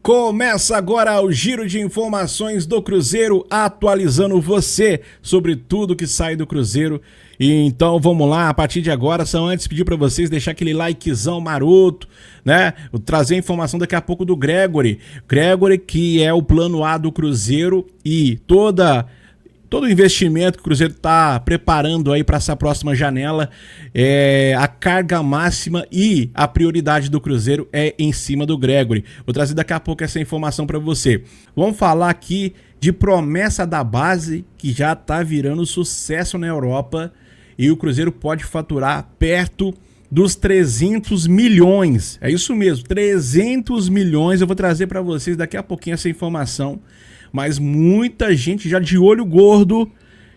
Começa agora o giro de informações do Cruzeiro, atualizando você sobre tudo que sai do Cruzeiro. E então vamos lá, a partir de agora, só antes pedir para vocês deixar aquele likezão maroto, né? Vou trazer informação daqui a pouco do Gregory. Gregory, que é o plano A do Cruzeiro e todo o investimento que o Cruzeiro está preparando aí para essa próxima janela, a carga máxima e a prioridade do Cruzeiro é em cima do Gregory. Vou trazer daqui a pouco essa informação para você. Vamos falar aqui de promessa da base que já está virando sucesso na Europa e o Cruzeiro pode faturar perto dos 300 milhões. É isso mesmo, 300 milhões. Eu vou trazer para vocês daqui a pouquinho essa informação. Mas muita gente já de olho gordo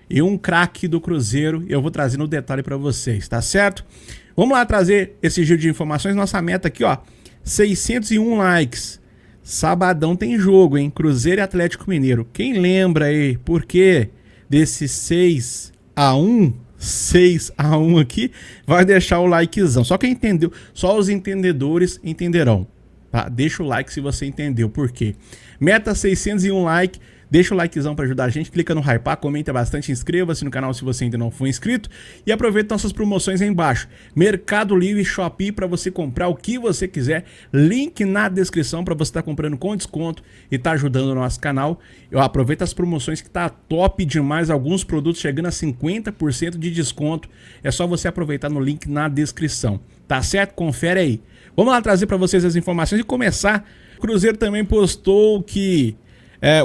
e um craque do Cruzeiro. Eu vou trazer no detalhe para vocês, tá certo? Vamos lá trazer esse giro de informações. Nossa meta aqui, ó, 601 likes. Sabadão tem jogo, hein? Cruzeiro e Atlético Mineiro. Quem lembra aí por que desse 6-1? 6-1 aqui, vai deixar o likezão. Só quem entendeu, só os entendedores entenderão. Tá? Deixa o like se você entendeu por quê. Meta 601 like, deixa o likezão para ajudar a gente, clica no hypar, comenta bastante, inscreva-se no canal se você ainda não for inscrito e aproveita nossas promoções aí embaixo. Mercado Livre, Shopee para você comprar o que você quiser, link na descrição para você estar comprando com desconto e tá ajudando o nosso canal. Eu aproveito as promoções que tá top demais, alguns produtos chegando a 50% de desconto, é só você aproveitar no link na descrição, tá certo? Confere aí. Vamos lá trazer para vocês as informações e começar. O Cruzeiro também postou que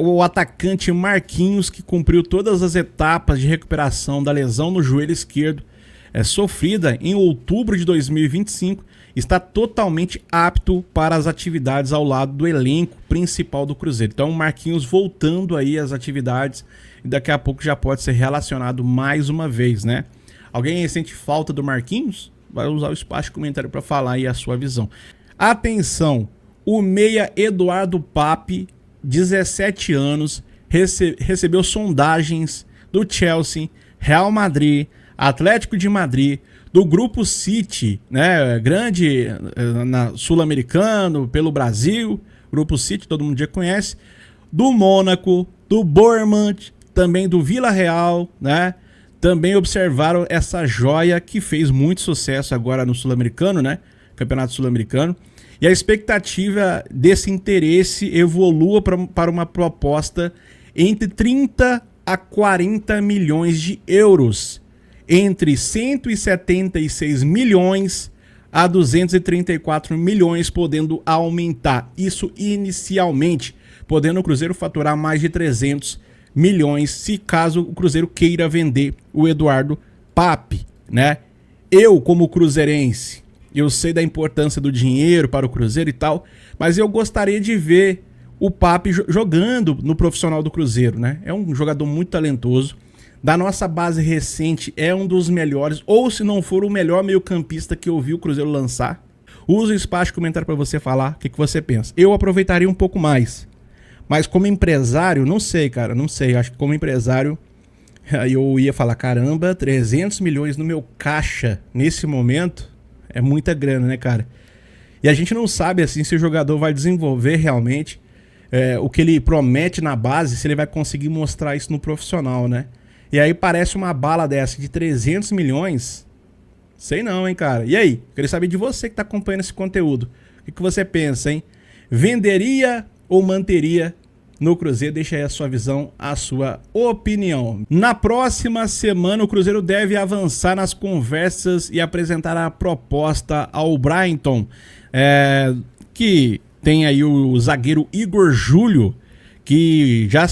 o atacante Marquinhos, que cumpriu todas as etapas de recuperação da lesão no joelho esquerdo sofrida em outubro de 2025, está totalmente apto para as atividades ao lado do elenco principal do Cruzeiro. Então o Marquinhos voltando aí às atividades e daqui a pouco já pode ser relacionado mais uma vez, né? Alguém sente falta do Marquinhos? Vai usar o espaço de comentário para falar aí a sua visão. Atenção! O meia Eduardo Pape, 17 anos, recebeu sondagens do Chelsea, Real Madrid, Atlético de Madrid, do Grupo City, né, grande sul-americano, pelo Brasil, Grupo City, todo mundo já conhece, do Mônaco, do Bournemouth, também do Vila Real, né? Também observaram essa joia que fez muito sucesso agora no sul-americano, né? Campeonato sul-americano. E a expectativa desse interesse evolua para uma proposta entre 30 a 40 milhões de euros, entre 176 milhões a 234 milhões, podendo aumentar isso inicialmente, podendo o Cruzeiro faturar mais de 300 milhões, se caso o Cruzeiro queira vender o Eduardo Pape, né? Eu, como cruzeirense, eu sei da importância do dinheiro para o Cruzeiro e tal, mas eu gostaria de ver o Pape jogando no profissional do Cruzeiro, né? É um jogador muito talentoso. Da nossa base recente, é um dos melhores, ou se não for o melhor meio-campista que eu vi o Cruzeiro lançar. Usa o espaço de comentário para você falar o que você pensa. Eu aproveitaria um pouco mais. Mas como empresário, não sei, cara, não sei. Acho que como empresário, eu ia falar, caramba, 300 milhões no meu caixa nesse momento é muita grana, né, cara? E a gente não sabe, assim, se o jogador vai desenvolver realmente o que ele promete na base, se ele vai conseguir mostrar isso no profissional, né? E aí parece uma bala dessa de 300 milhões, sei não, hein, cara? E aí? Queria saber de você que tá acompanhando esse conteúdo. O que você pensa, hein? Venderia ou manteria no Cruzeiro? Deixa aí a sua visão, a sua opinião. Na próxima semana o Cruzeiro deve avançar nas conversas e apresentar a proposta ao Brighton, que tem aí o zagueiro Igor Júlio, que já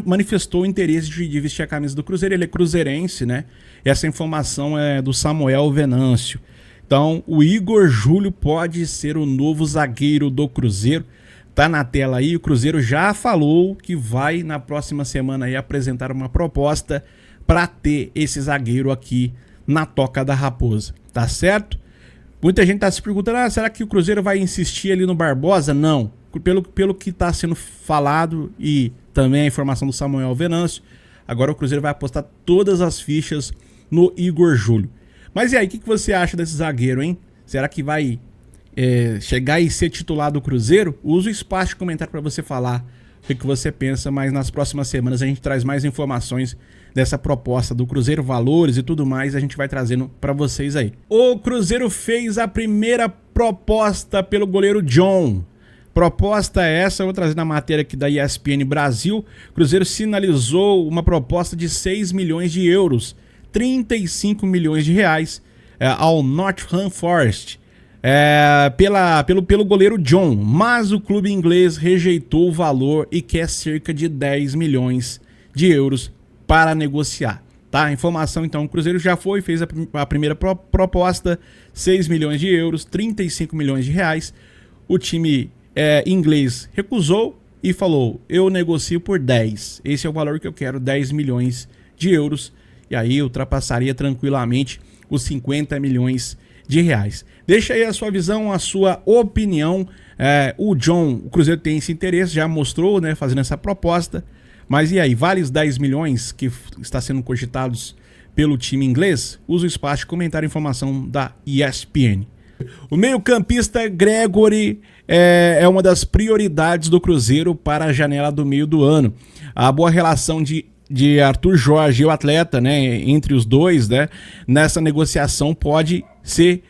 manifestou o interesse de vestir a camisa do Cruzeiro. Ele é cruzeirense, né? Essa informação é do Samuel Venâncio. Então o Igor Júlio pode ser o novo zagueiro do Cruzeiro. Tá na tela aí, o Cruzeiro já falou que vai na próxima semana aí apresentar uma proposta para ter esse zagueiro aqui na Toca da Raposa, tá certo? Muita gente tá se perguntando, será que o Cruzeiro vai insistir ali no Barbosa? Não, pelo que tá sendo falado e também a informação do Samuel Venâncio, agora o Cruzeiro vai apostar todas as fichas no Igor Júlio. Mas e aí, o que você acha desse zagueiro, hein? Será que vai chegar e ser titular do Cruzeiro, usa o espaço de comentário para você falar o que você pensa, mas nas próximas semanas a gente traz mais informações dessa proposta do Cruzeiro, valores e tudo mais, a gente vai trazendo para vocês aí. O Cruzeiro fez a primeira proposta pelo goleiro John. Proposta essa, eu vou trazer na matéria aqui da ESPN Brasil. O Cruzeiro sinalizou uma proposta de 6 milhões de euros, 35 milhões de reais ao Nottingham Forest. Pelo goleiro John, mas o clube inglês rejeitou o valor e quer cerca de 10 milhões de euros para negociar, tá? Informação então, o Cruzeiro já fez a primeira proposta, 6 milhões de euros, 35 milhões de reais. O time inglês recusou e falou, eu negocio por 10, esse é o valor que eu quero, 10 milhões de euros, e aí ultrapassaria tranquilamente os 50 milhões de reais. Deixa aí a sua visão, a sua opinião. O Cruzeiro tem esse interesse, já mostrou, né, fazendo essa proposta. Mas e aí, vale os 10 milhões que está sendo cogitados pelo time inglês? Usa o espaço de comentário, informação da ESPN. O meio-campista Gregory é uma das prioridades do Cruzeiro para a janela do meio do ano. A boa relação de Arthur Jorge e o atleta, né, entre os dois, né, nessa negociação pode ser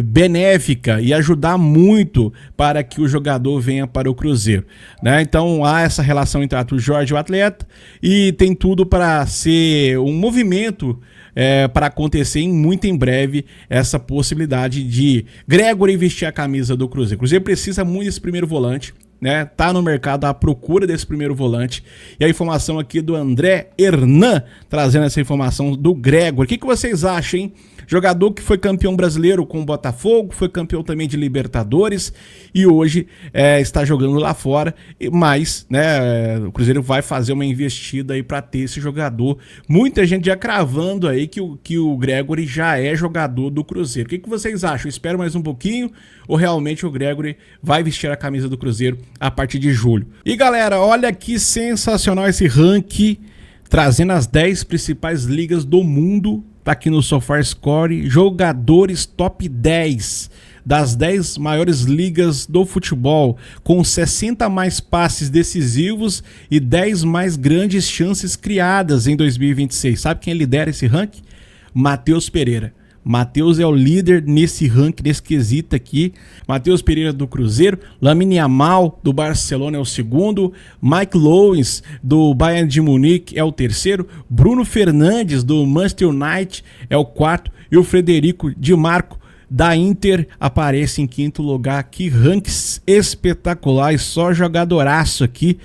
benéfica e ajudar muito para que o jogador venha para o Cruzeiro, né? Então há essa relação entre Arthur Jorge e o atleta e tem tudo para ser um movimento para acontecer muito em breve, essa possibilidade de Gregory vestir a camisa do Cruzeiro. O Cruzeiro precisa muito desse primeiro volante, né? Tá no mercado à procura desse primeiro volante. E a informação aqui do André Hernan, trazendo essa informação do Gregory. O que vocês acham, hein? Jogador que foi campeão brasileiro com o Botafogo, foi campeão também de Libertadores e hoje está jogando lá fora, mas, né, o Cruzeiro vai fazer uma investida aí para ter esse jogador. Muita gente já cravando aí que o Gregory já é jogador do Cruzeiro. O que vocês acham? Espero mais um pouquinho ou realmente o Gregory vai vestir a camisa do Cruzeiro a partir de julho? E galera, olha que sensacional esse ranking, trazendo as 10 principais ligas do mundo. Tá aqui no SofaScore, jogadores top 10 das 10 maiores ligas do futebol, com 60 mais passes decisivos e 10 mais grandes chances criadas em 2026. Sabe quem lidera esse ranking? Matheus Pereira. Matheus é o líder nesse ranking, nesse quesito aqui. Matheus Pereira do Cruzeiro, Lamine Yamal do Barcelona é o segundo, Mike Lowens do Bayern de Munique é o terceiro, Bruno Fernandes do Manchester United é o quarto e o Frederico Di Marco da Inter aparece em quinto lugar. Que rankings espetaculares, só jogadoraço aqui,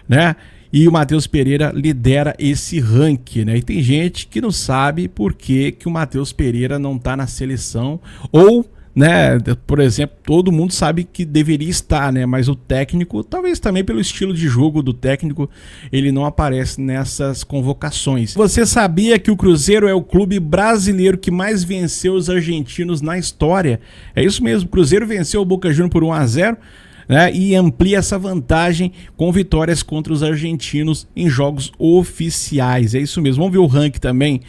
né? E o Matheus Pereira lidera esse ranking, né? E tem gente que não sabe por que o Matheus Pereira não tá na seleção. Ou, né, por exemplo, todo mundo sabe que deveria estar, né? Mas o técnico, talvez também pelo estilo de jogo do técnico, ele não aparece nessas convocações. Você sabia que o Cruzeiro é o clube brasileiro que mais venceu os argentinos na história? É isso mesmo, o Cruzeiro venceu o Boca Juniors por 1-0. Né, e amplia essa vantagem com vitórias contra os argentinos em jogos oficiais. É isso mesmo. Vamos ver o ranking também.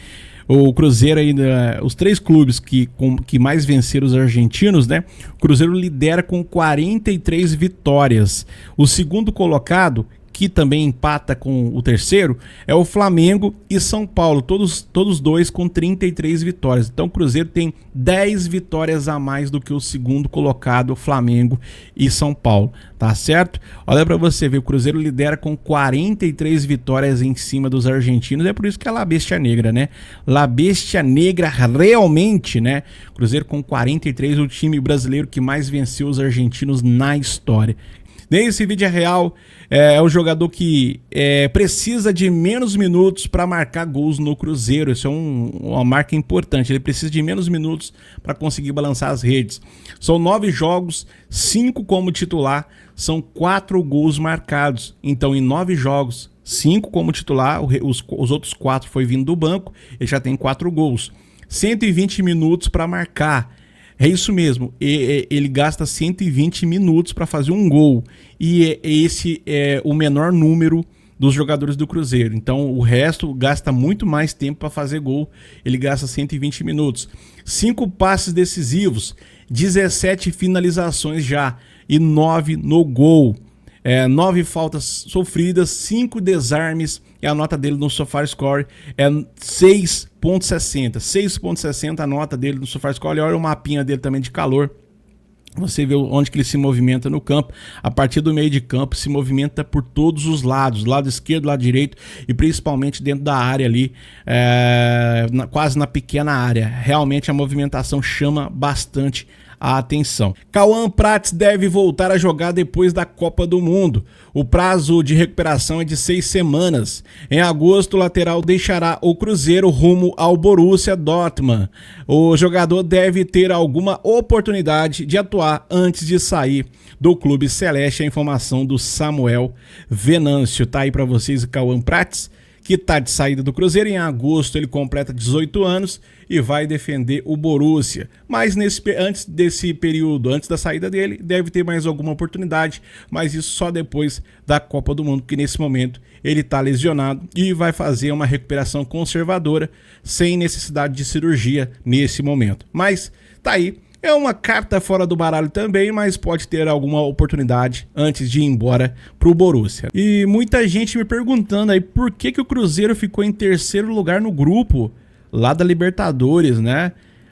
O Cruzeiro ainda, os 3 clubes que mais venceram os argentinos, né? O Cruzeiro lidera com 43 vitórias. O segundo colocado, que também empata com o terceiro, é o Flamengo e São Paulo, todos dois com 33 vitórias. Então o Cruzeiro tem 10 vitórias a mais do que o segundo colocado, Flamengo e São Paulo, tá certo? Olha para você ver, o Cruzeiro lidera com 43 vitórias em cima dos argentinos, é por isso que é La Bestia Negra, né? La Bestia Negra realmente, né? Cruzeiro com 43, o time brasileiro que mais venceu os argentinos na história. Nesse vídeo real, é um jogador que precisa de menos minutos para marcar gols no Cruzeiro. Isso é uma marca importante. Ele precisa de menos minutos para conseguir balançar as redes. São 9 jogos, 5 como titular, são 4 gols marcados. Então, em 9 jogos, 5 como titular, os outros 4 foi vindo do banco, ele já tem 4 gols. 120 minutos para marcar. É isso mesmo, ele gasta 120 minutos para fazer um gol e esse é o menor número dos jogadores do Cruzeiro. Então o resto gasta muito mais tempo para fazer gol, ele gasta 120 minutos. 5 passes decisivos, 17 finalizações já e 9 no gol. 9 faltas sofridas, 5 desarmes, e a nota dele no SofaScore é 6.60. 6.60 a nota dele no SofaScore. Olha o mapinha dele também de calor. Você vê onde que ele se movimenta no campo. A partir do meio de campo se movimenta por todos os lados, lado esquerdo, lado direito, e principalmente dentro da área ali, quase na pequena área. Realmente a movimentação chama bastante a atenção. Cauã Prats deve voltar a jogar depois da Copa do Mundo. O prazo de recuperação é de 6 semanas. Em agosto, o lateral deixará o Cruzeiro rumo ao Borussia Dortmund. O jogador deve ter alguma oportunidade de atuar antes de sair do clube celeste. A informação do Samuel Venâncio. Tá aí para vocês o Cauã Prats, que está de saída do Cruzeiro. Em agosto ele completa 18 anos e vai defender o Borussia. Mas antes desse período, antes da saída dele, deve ter mais alguma oportunidade, mas isso só depois da Copa do Mundo, porque nesse momento ele está lesionado e vai fazer uma recuperação conservadora, sem necessidade de cirurgia nesse momento. Mas tá aí. É uma carta fora do baralho também, mas pode ter alguma oportunidade antes de ir embora pro Borussia. E muita gente me perguntando aí por que o Cruzeiro ficou em terceiro lugar no grupo lá da Libertadores, né?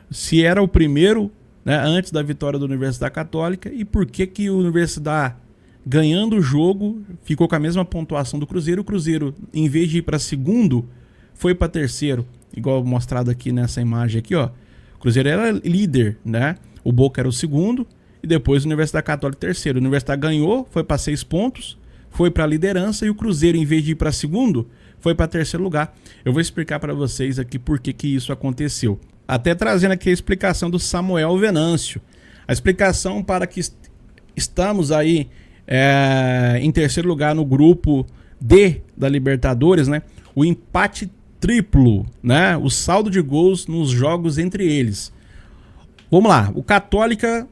Se era o primeiro, né, antes da vitória da Universidade Católica, e por que o Universidade, ganhando o jogo, ficou com a mesma pontuação do Cruzeiro. O Cruzeiro, em vez de ir para segundo, foi para terceiro, igual mostrado aqui nessa imagem aqui, ó. O Cruzeiro era líder, né? O Boca era o segundo e depois a Universidade Católica terceiro. A Universidade ganhou, foi para 6 pontos, foi para a liderança, e o Cruzeiro, em vez de ir para segundo, foi para terceiro lugar. Eu vou explicar para vocês aqui por que isso aconteceu. Até trazendo aqui a explicação do Samuel Venâncio. A explicação para que estamos aí em terceiro lugar no grupo D da Libertadores, né? O empate triplo, né? O saldo de gols nos jogos entre eles. Vamos lá, o Católica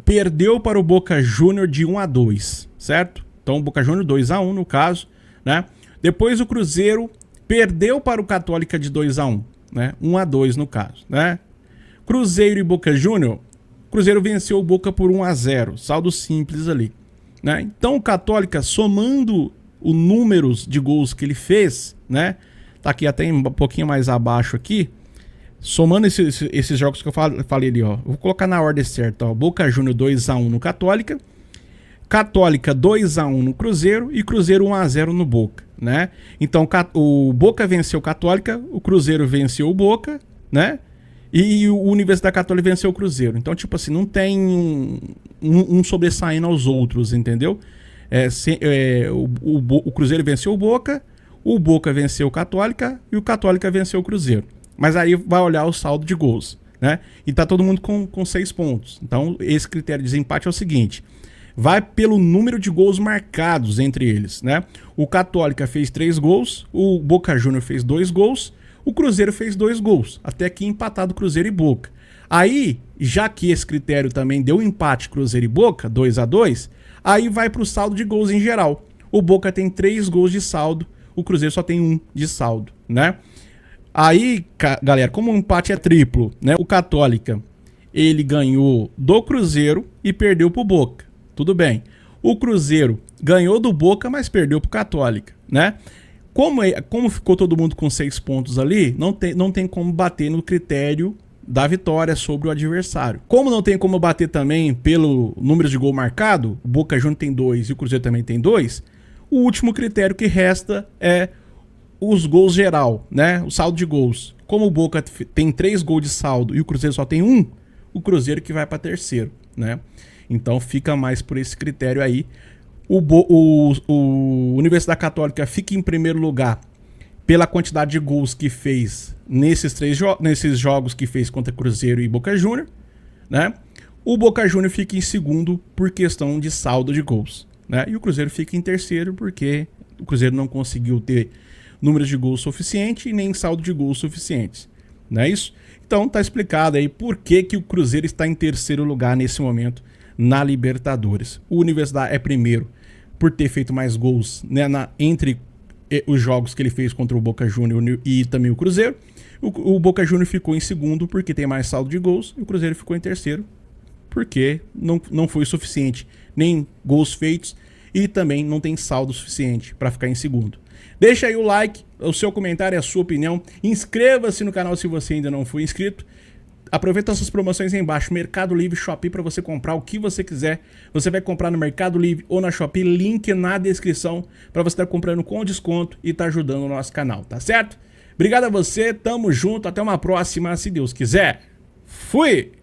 perdeu para o Boca Júnior de 1-2, certo? Então o Boca Júnior 2-1 no caso, né? Depois o Cruzeiro perdeu para o Católica de 2-1, né? 1-2 no caso, né? Cruzeiro e Boca Júnior, Cruzeiro venceu o Boca por 1-0, saldo simples ali, né? Então o Católica, somando os números de gols que ele fez, né? Tá aqui até um pouquinho mais abaixo aqui. Somando esses jogos que eu falei ali, ó. Vou colocar na ordem certa, ó. Boca Júnior 2-1 no Católica. Católica 2-1 no Cruzeiro. E Cruzeiro 1-0 no Boca, né? Então o Boca venceu o Católica. O Cruzeiro venceu o Boca, né? E o Universidade Católica venceu o Cruzeiro. Então, tipo assim, não tem um sobressaindo aos outros, entendeu? O Cruzeiro venceu o Boca. O Boca venceu o Católica e o Católica venceu o Cruzeiro. Mas aí vai olhar o saldo de gols, né? E tá todo mundo com 6 pontos. Então esse critério de desempate é o seguinte: vai pelo número de gols marcados entre eles, né? O Católica fez 3 gols, o Boca Júnior fez 2 gols, o Cruzeiro fez 2 gols. Até aqui empatado Cruzeiro e Boca. Aí, já que esse critério também deu empate Cruzeiro e Boca, 2-2, aí vai pro saldo de gols em geral. O Boca tem 3 gols de saldo, o Cruzeiro só tem 1 de saldo, né? Aí, galera, como o empate é triplo, né? O Católica, ele ganhou do Cruzeiro e perdeu pro Boca. Tudo bem. O Cruzeiro ganhou do Boca, mas perdeu pro Católica, né? Como ficou todo mundo com 6 pontos ali, não tem como bater no critério da vitória sobre o adversário. Como não tem como bater também pelo número de gol marcado, o Boca Juniors tem 2 e o Cruzeiro também tem 2, o último critério que resta é os gols geral, né? O saldo de gols. Como o Boca tem 3 gols de saldo e o Cruzeiro só tem 1, o Cruzeiro que vai para terceiro, né? Então fica mais por esse critério aí. O Universidade Católica fica em primeiro lugar pela quantidade de gols que fez nesses jogos que fez contra Cruzeiro e Boca Júnior, né? O Boca Júnior fica em segundo por questão de saldo de gols, né? E o Cruzeiro fica em terceiro porque o Cruzeiro não conseguiu ter números de gols suficiente e nem saldo de gols suficientes, não é isso? Então tá explicado aí por que o Cruzeiro está em terceiro lugar nesse momento na Libertadores. O Universidade é primeiro por ter feito mais gols, né, entre os jogos que ele fez contra o Boca Júnior e também o Cruzeiro. O Boca Júnior ficou em segundo porque tem mais saldo de gols e o Cruzeiro ficou em terceiro porque não foi suficiente, nem gols feitos e também não tem saldo suficiente para ficar em segundo. Deixa aí o like, o seu comentário, a sua opinião, inscreva-se no canal se você ainda não for inscrito. Aproveita essas promoções aí embaixo, Mercado Livre, Shopee, para você comprar o que você quiser. Você vai comprar no Mercado Livre ou na Shopee, link na descrição para você estar comprando com desconto e estar ajudando o nosso canal, tá certo? Obrigado a você, tamo junto, até uma próxima, se Deus quiser. Fui!